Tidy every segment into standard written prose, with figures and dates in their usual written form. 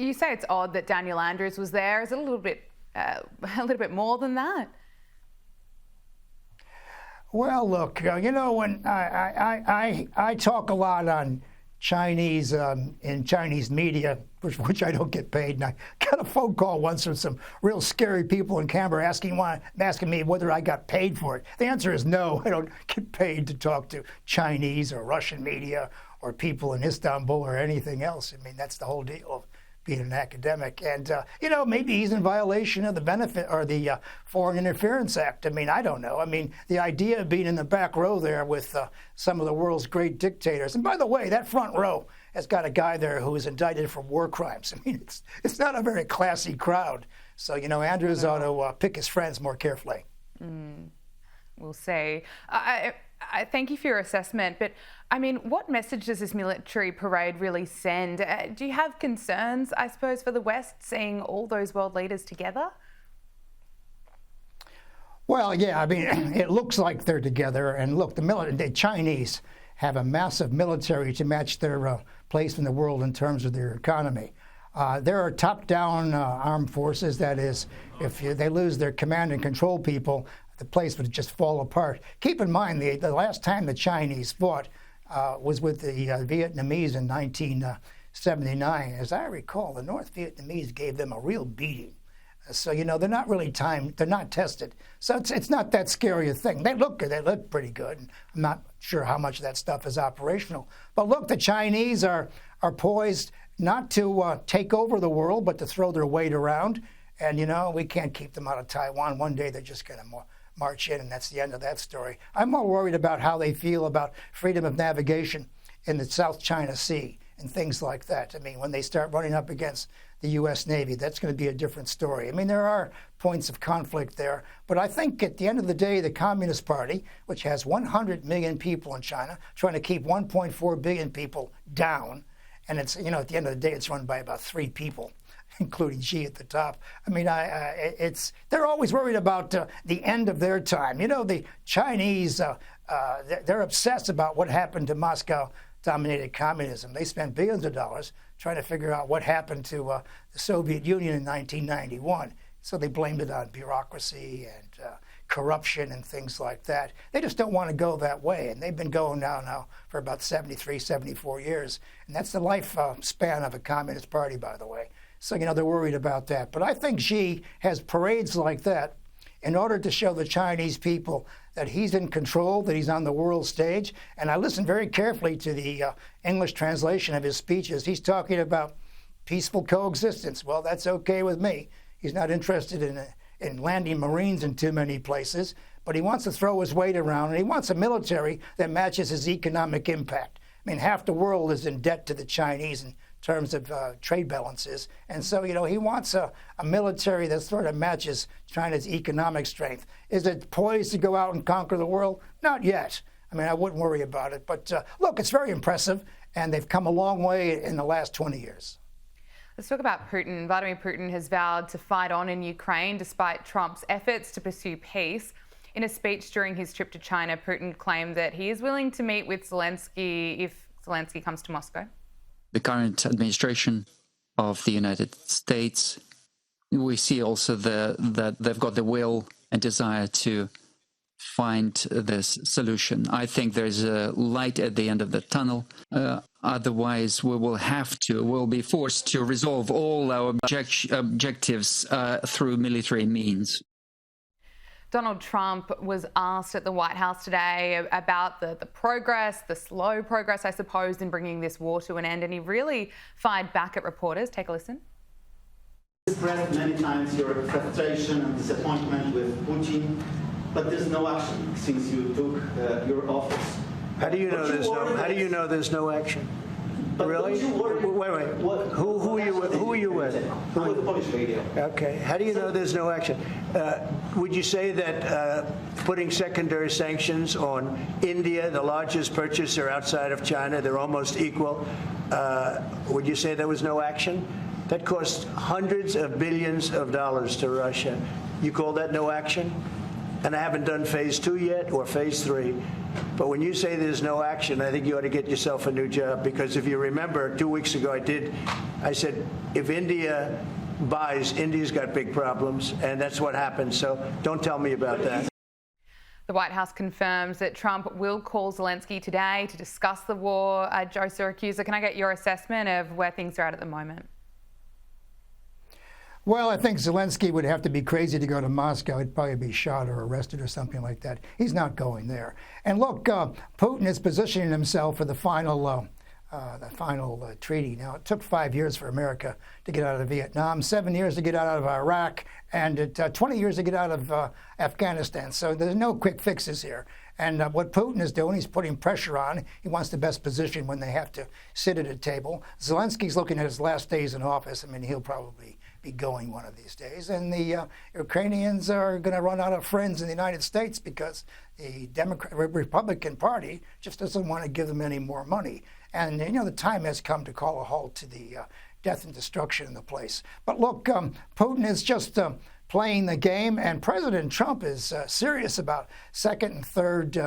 You say it's odd that Daniel Andrews was there. Is it a little bit more than that? Well, look, when I talk a lot on Chinese in Chinese media, which I don't get paid, and I got a phone call once from some real scary people in Canberra asking me whether I got paid for it. The answer is no. I don't get paid to talk to Chinese or Russian media or people in Istanbul or anything else. I mean, that's the whole deal of being an academic. And, maybe he's in violation of the benefit or the Foreign Interference Act. I mean, I don't know. I mean, the idea of being in the back row there with some of the world's great dictators. And by the way, that front row has got a guy there who is indicted for war crimes. I mean, it's not a very classy crowd. So, Andrews ought to pick his friends more carefully. We'll see. I thank you for your assessment, but I mean, what message does this military parade really send? Do you have concerns, I suppose, for the West seeing all those world leaders together? Well, yeah, I mean, it looks like they're together. And look, the Chinese have a massive military to match their place in the world in terms of their economy. There are top-down armed forces. That is, if they lose their command and control people, the place would just fall apart. Keep in mind, the last time the Chinese fought was with the Vietnamese in 1979. As I recall, the North Vietnamese gave them a real beating. So, they're not really they're not tested. So it's not that scary a thing. They look good. They look pretty good. And I'm not sure how much of that stuff is operational. But look, the Chinese are poised not to take over the world, but to throw their weight around. And, we can't keep them out of Taiwan. One day they're just going to march in, and that's the end of that story. I'm more worried about how they feel about freedom of navigation in the South China Sea and things like that. I mean, when they start running up against the U.S. Navy, that's going to be a different story. I mean, there are points of conflict there, but I think at the end of the day, the Communist Party, which has 100 million people in China, trying to keep 1.4 billion people down, and it's, at the end of the day, it's run by about 3 people, including Xi at the top. I mean, they're always worried about the end of their time. The Chinese, they're obsessed about what happened to Moscow-dominated communism. They spent billions of dollars trying to figure out what happened to the Soviet Union in 1991. So they blamed it on bureaucracy and corruption and things like that. They just don't want to go that way. And they've been going now for about 73, 74 years. And that's the life span of a Communist Party, by the way. So, they're worried about that. But I think Xi has parades like that in order to show the Chinese people that he's in control, that he's on the world stage. And I listened very carefully to the English translation of his speeches. He's talking about peaceful coexistence. Well, that's okay with me. He's not interested in landing Marines in too many places, but he wants to throw his weight around, and he wants a military that matches his economic impact. I mean, half the world is in debt to the Chinese in terms of trade balances. And so, he wants a military that sort of matches China's economic strength. Is it poised to go out and conquer the world? Not yet. I mean, I wouldn't worry about it. But look, it's very impressive, and they've come a long way in the last 20 years. Let's talk about Putin. Vladimir Putin has vowed to fight on in Ukraine despite Trump's efforts to pursue peace. In a speech during his trip to China, Putin claimed that he is willing to meet with Zelensky if Zelensky comes to Moscow. The current administration of the United States, we see also that they've got the will and desire to find this solution. I think there's a light at the end of the tunnel. Otherwise, we'll be forced to resolve all our objectives through military means. Donald Trump was asked at the White House today about the progress, the slow progress, I suppose, in bringing this war to an end, and he really fired back at reporters. Take a listen. You expressed many times your frustration and disappointment with Putin, but there's no action since you took your office. How do you know there's no action? But really? Wait. Who are you with? I'm with the Polish radio. Okay. How do you know there's no action? Would you say that putting secondary sanctions on India, the largest purchaser outside of China, they're almost equal, would you say there was no action? That cost hundreds of billions of dollars to Russia. You call that no action? and I haven't done phase 2 yet or phase 3. But when you say there's no action, I think you ought to get yourself a new job, because if you remember, 2 weeks ago I said, if India buys, India's got big problems, and that's what happened. So don't tell me about that. The White House confirms that Trump will call Zelensky today to discuss the war. Joe Siracusa, can I get your assessment of where things are at the moment? Well, I think Zelensky would have to be crazy to go to Moscow. He'd probably be shot or arrested or something like that. He's not going there. And look, Putin is positioning himself for the final treaty. Now, it took 5 years for America to get out of Vietnam, 7 years to get out of Iraq, and 20 years to get out of Afghanistan. So there's no quick fixes here. And what Putin is doing, he's putting pressure on. He wants the best position when they have to sit at a table. Zelensky's looking at his last days in office. I mean, he'll probably be going one of these days. And the Ukrainians are going to run out of friends in the United States because the Republican Party just doesn't want to give them any more money. And, the time has come to call a halt to the death and destruction in the place. But look, Putin is just playing the game, and President Trump is serious about second and third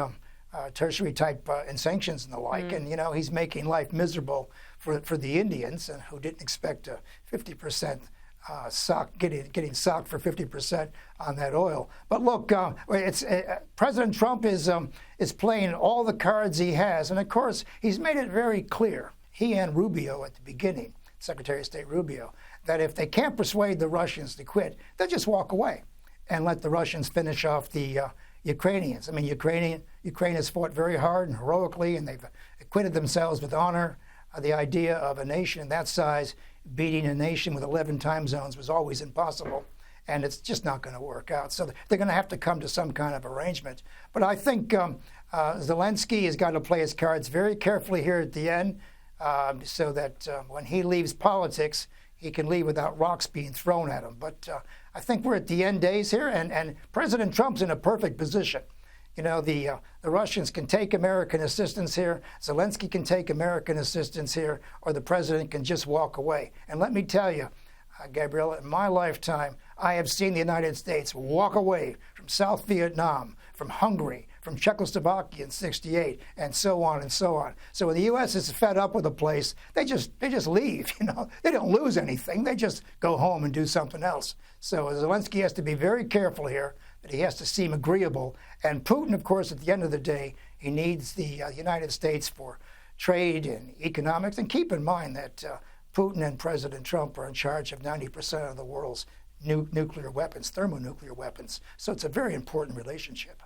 tertiary type sanctions and the like. And, he's making life miserable for the Indians, who didn't expect a 50% getting socked for 50% on that oil. But look, President Trump is playing all the cards he has, and of course he's made it very clear, he and Rubio at the beginning, Secretary of State Rubio, that if they can't persuade the Russians to quit, they'll just walk away and let the Russians finish off the Ukrainians. I mean, Ukraine has fought very hard and heroically, and they've acquitted themselves with honor. The idea of a nation that size beating a nation with 11 time zones was always impossible, and it's just not going to work out. So they're going to have to come to some kind of arrangement. But I think Zelensky has got to play his cards very carefully here at the end, so that when he leaves politics, he can leave without rocks being thrown at him. But I think we're at the end days here, and President Trump's in a perfect position. The Russians can take American assistance here, Zelensky can take American assistance here, or the president can just walk away. And let me tell you, Gabriella, in my lifetime, I have seen the United States walk away from South Vietnam, from Hungary, from Czechoslovakia in '68, and so on and so on. So when the U.S. is fed up with a place, they just leave. They don't lose anything. They just go home and do something else. So Zelensky has to be very careful here, that he has to seem agreeable. And Putin, of course, at the end of the day, he needs the United States for trade and economics. And keep in mind that Putin and President Trump are in charge of 90% of the world's nuclear weapons, thermonuclear weapons. So it's a very important relationship.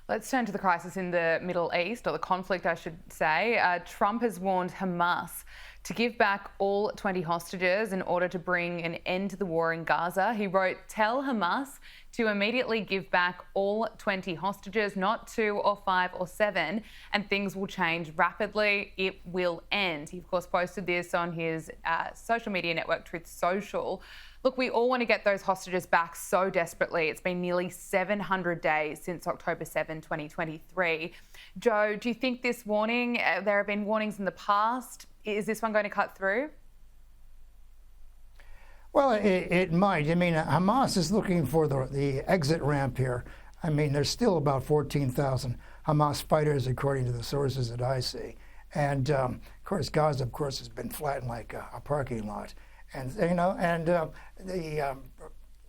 Let's turn to the crisis in the Middle East, or the conflict, I should say. Trump has warned Hamas to give back all 20 hostages in order to bring an end to the war in Gaza. He wrote, "Tell Hamas to immediately give back all 20 hostages, not 2 or 5 or 7, and things will change rapidly. It will end." He, of course, posted this on his social media network, Truth Social. Look, we all want to get those hostages back so desperately. It's been nearly 700 days since October 7, 2023. Joe, do you think this warning, there have been warnings in the past, is this one going to cut through? Well, it might. I mean, Hamas is looking for the exit ramp here. I mean, there's still about 14,000 Hamas fighters, according to the sources that I see. And, of course, Gaza, of course, has been flattened like a parking lot. And,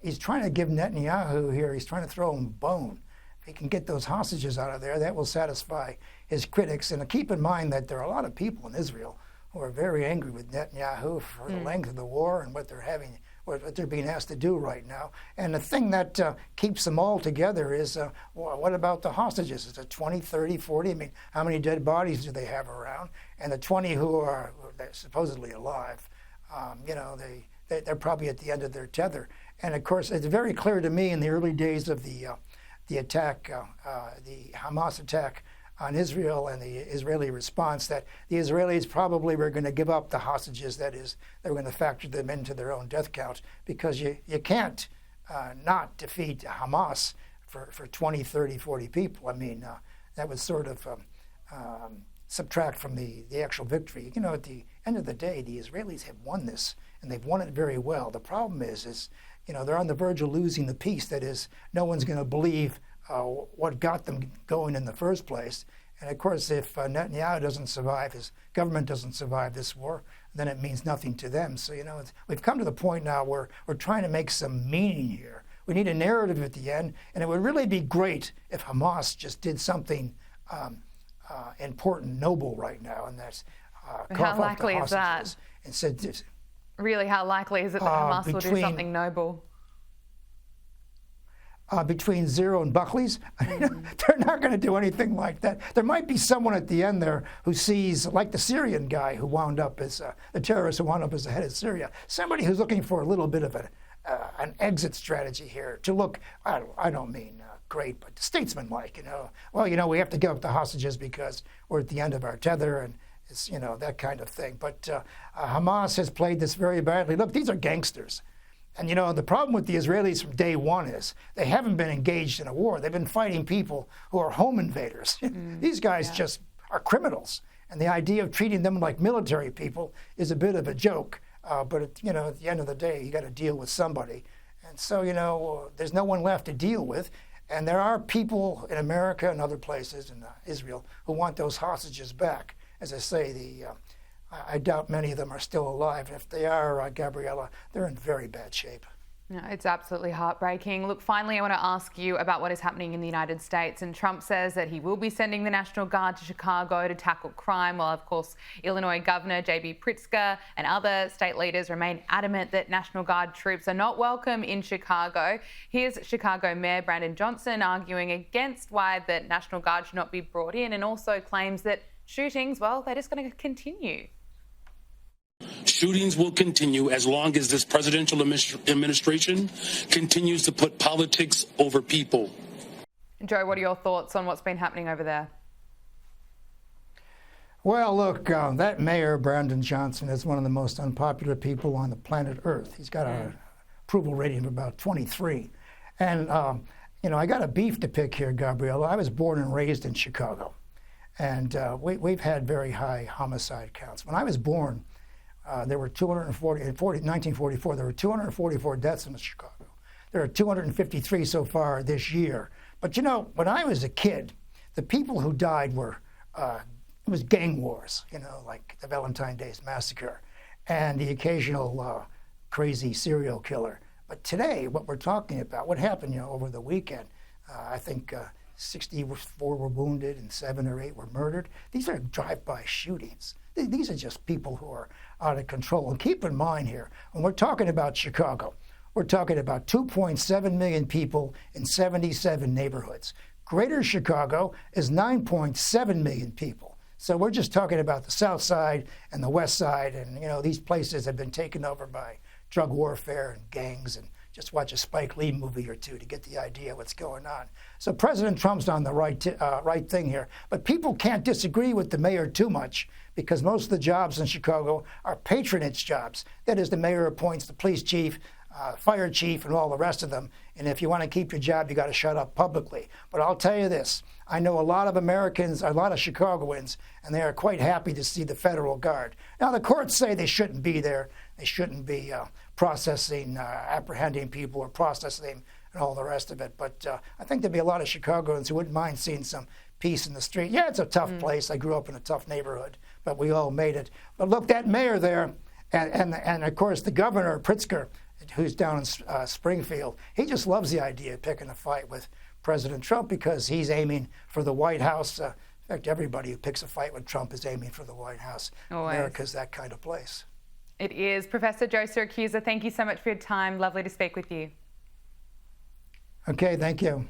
he's trying to give Netanyahu here, he's trying to throw him a bone. If he can get those hostages out of there, that will satisfy his critics. And keep in mind that there are a lot of people in Israel who are very angry with Netanyahu for the length of the war and what they're being asked to do right now. And the thing that keeps them all together is, what about the hostages? Is it 20, 30, 40? I mean, how many dead bodies do they have around? And the 20 who are supposedly alive, they're probably at the end of their tether. And of course, it's very clear to me in the early days of the attack, the Hamas attack on Israel and the Israeli response, that the Israelis probably were going to give up the hostages. That is, they were going to factor them into their own death count, because you can't not defeat Hamas for 20, 30, 40 people. I mean, that would sort of subtract from the actual victory. At the end of the day, the Israelis have won this and they've won it very well. The problem is they're on the verge of losing the peace. That is, no one's going to believe what got them going in the first place. And of course, if Netanyahu doesn't survive, his government doesn't survive this war, then it means nothing to them. So, we've come to the point now where we're trying to make some meaning here. We need a narrative at the end, and it would really be great if Hamas just did something important, noble right now, and that's how likely is that? And said, really, how likely is it that Hamas will do something noble? Between Zero and Buckley's, they're not going to do anything like that. There might be someone at the end there who sees, like the Syrian guy who wound up as the terrorist who wound up as the head of Syria, somebody who's looking for a little bit of an exit strategy here to look. I don't mean great, but statesman-like. Well, we have to give up the hostages because we're at the end of our tether, and it's that kind of thing. But Hamas has played this very badly. Look, these are gangsters. And, the problem with the Israelis from day one is they haven't been engaged in a war. They've been fighting people who are home invaders. These guys just are criminals. And the idea of treating them like military people is a bit of a joke. But, at the end of the day, you got to deal with somebody. And so, there's no one left to deal with. And there are people in America and other places in Israel who want those hostages back. As I say, I doubt many of them are still alive. If they are, Gabriella, they're in very bad shape. No, it's absolutely heartbreaking. Look, finally, I want to ask you about what is happening in the United States. And Trump says that he will be sending the National Guard to Chicago to tackle crime, while, of course, Illinois Governor J.B. Pritzker and other state leaders remain adamant that National Guard troops are not welcome in Chicago. Here's Chicago Mayor Brandon Johnson arguing against why the National Guard should not be brought in, and also claims that shootings, well, they're just going to continue. Shootings will continue as long as this presidential administration continues to put politics over people. Joe, what are your thoughts on what's been happening over there? Well, look, that mayor, Brandon Johnson, is one of the most unpopular people on the planet Earth. He's got an approval rating of about 23. And, I got a beef to pick here, Gabriella. I was born and raised in Chicago. And we've had very high homicide counts. When I was born, there were 1944, there were 244 deaths in Chicago. There are 253 so far this year. But when I was a kid, the people who died were, it was gang wars, like the Valentine's Day Massacre and the occasional crazy serial killer. But today, what we're talking about, what happened, over the weekend, I think 64 were wounded and 7 or 8 were murdered. These are drive-by shootings. These are just people who are out of control. And keep in mind here, when we're talking about Chicago, we're talking about 2.7 million people in 77 neighborhoods. Greater Chicago is 9.7 million people. So we're just talking about the South Side and the West Side. And, these places have been taken over by drug warfare and gangs. And just watch a Spike Lee movie or two to get the idea of what's going on. So President Trump's on the right thing here. But people can't disagree with the mayor too much, because most of the jobs in Chicago are patronage jobs. That is, the mayor appoints the police chief, fire chief, and all the rest of them. And if you want to keep your job, you got to shut up publicly. But I'll tell you this. I know a lot of Americans, a lot of Chicagoans, and they are quite happy to see the federal guard. Now, the courts say they shouldn't be there. They shouldn't be processing, apprehending people or processing and all the rest of it. But I think there'd be a lot of Chicagoans who wouldn't mind seeing some peace in the street. Yeah, it's a tough place. I grew up in a tough neighborhood, but we all made it. But look, that mayor there, and of course the governor, Pritzker, who's down in Springfield, he just loves the idea of picking a fight with President Trump because he's aiming for the White House. In fact, everybody who picks a fight with Trump is aiming for the White House. Always. America's that kind of place. It is. Professor Joe Siracusa, thank you so much for your time. Lovely to speak with you. Okay, thank you.